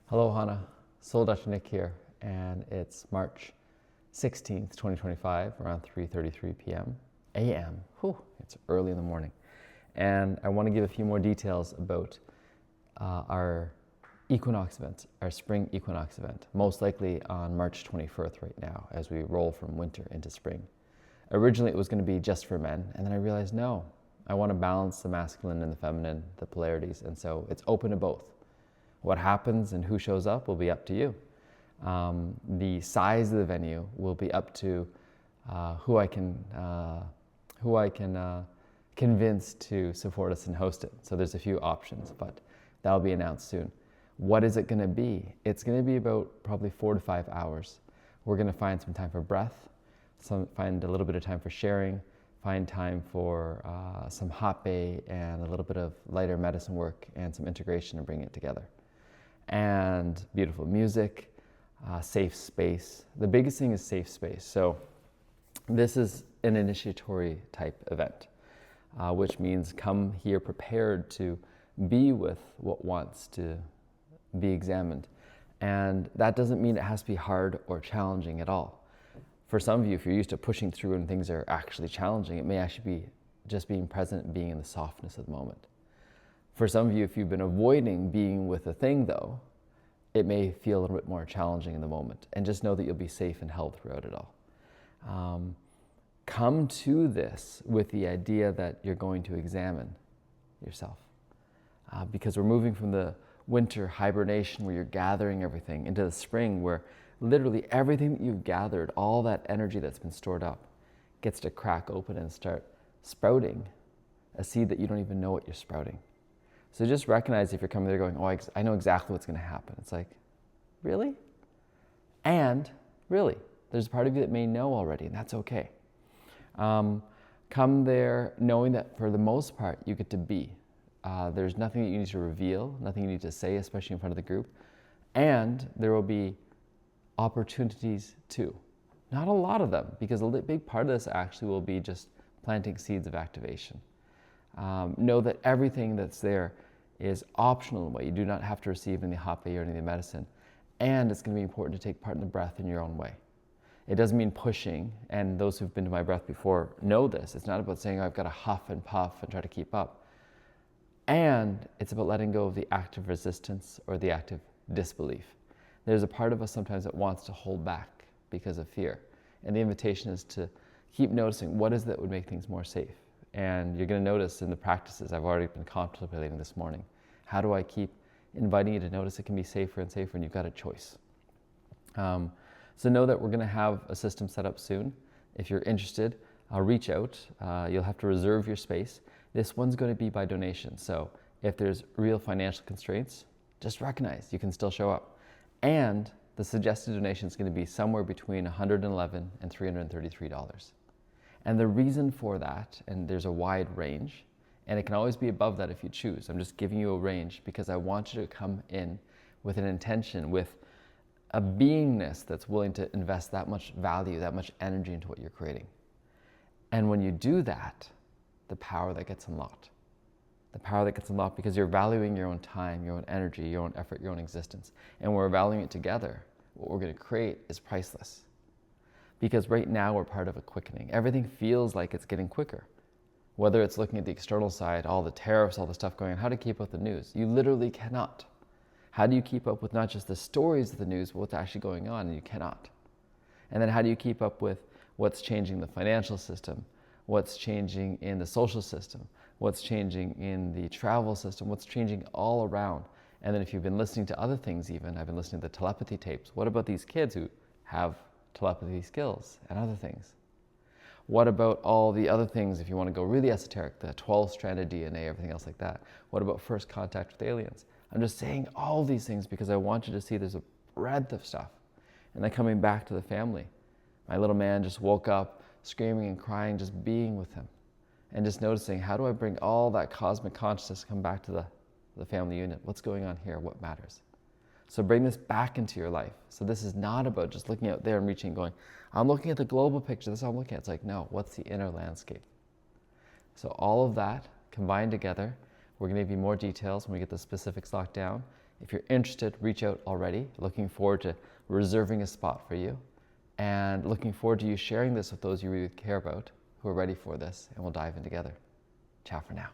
Hello, Hannah. Soul Dr. Nick here, and it's March 16th, 2025, around 3:33 p.m. a.m. Whew, it's early in the morning. And I want to give a few more details about our Equinox event, our spring Equinox event, most likely on March 21st right now, as we roll from winter into spring. Originally, it was going to be just for men, and then I realized, no, I want to balance the masculine and the feminine, the polarities, and so it's open to both. What happens and who shows up will be up to you. The size of the venue will be up to who I can convince to support us and host it. So there's a few options, but that'll be announced soon. What is it going to be? It's going to be about probably 4 to 5 hours. We're going to find some time for breath, find a little bit of time for sharing, find time for some hot bay and a little bit of lighter medicine work and some integration and bring it together. And beautiful music, safe space. The biggest thing is safe space. So this is an initiatory type event, which means come here prepared to be with what wants to be examined. And that doesn't mean it has to be hard or challenging at all. For some of you, if you're used to pushing through and things are actually challenging, it may actually be just being present and being in the softness of the moment. For some of you, if you've been avoiding being with a thing though, it may feel a little bit more challenging in the moment, and just know that you'll be safe and held throughout it all. Come to this with the idea that you're going to examine yourself, because we're moving from the winter hibernation where you're gathering everything into the spring where literally everything that you've gathered, all that energy that's been stored up, gets to crack open and start sprouting a seed that you don't even know what you're sprouting. So just recognize if you're coming there going, oh, I know exactly what's going to happen. It's like, really? And really, there's a part of you that may know already, and that's okay. Come there knowing that for the most part, you get to be. There's nothing that you need to reveal, nothing you need to say, especially in front of the group. And there will be opportunities too. Not a lot of them, because a big part of this actually will be just planting seeds of activation. Know that everything that's there is optional in a way. You do not have to receive any hot bay or any medicine. And it's going to be important to take part in the breath in your own way. It doesn't mean pushing, and those who've been to my breath before know this. It's not about saying, oh, I've got to huff and puff and try to keep up. And it's about letting go of the active resistance or the active disbelief. There's a part of us sometimes that wants to hold back because of fear. And the invitation is to keep noticing what is that would make things more safe. And you're going to notice in the practices I've already been contemplating this morning, how do I keep inviting you to notice it can be safer and safer, and you've got a choice. So know that we're going to have a system set up soon. If you're interested, I'll reach out. You'll have to reserve your space. This one's going to be by donation. So if there's real financial constraints, just recognize you can still show up. And the suggested donation is going to be somewhere between $111 and $333. And the reason for that, and there's a wide range, and it can always be above that if you choose. I'm just giving you a range because I want you to come in with an intention, with a beingness that's willing to invest that much value, that much energy into what you're creating. And when you do that, the power that gets unlocked. The power that gets unlocked because you're valuing your own time, your own energy, your own effort, your own existence. And we're valuing it together. What we're going to create is priceless. Because right now we're part of a quickening. Everything feels like it's getting quicker. Whether it's looking at the external side, all the tariffs, all the stuff going on, how to keep up with the news. You literally cannot. How do you keep up with not just the stories of the news, but what's actually going on? And you cannot. And then how do you keep up with what's changing in the financial system, what's changing in the social system, what's changing in the travel system, what's changing all around? And then if you've been listening to other things even, I've been listening to the telepathy tapes. What about these kids who have telepathy skills and other things? What about all the other things, if you want to go really esoteric, the 12-stranded DNA, everything else like that? What about first contact with aliens? I'm just saying all these things because I want you to see there's a breadth of stuff. And then coming back to the family. My little man just woke up screaming and crying, just being with him. And just noticing, how do I bring all that cosmic consciousness to come back to the family unit? What's going on here? What matters? So bring this back into your life. So this is not about just looking out there and reaching and going, I'm looking at the global picture, this is what I'm looking at. It's like, no, what's the inner landscape? So all of that combined together, we're going to give you more details when we get the specifics locked down. If you're interested, reach out already. Looking forward to reserving a spot for you, and looking forward to you sharing this with those you really care about who are ready for this, and we'll dive in together. Ciao for now.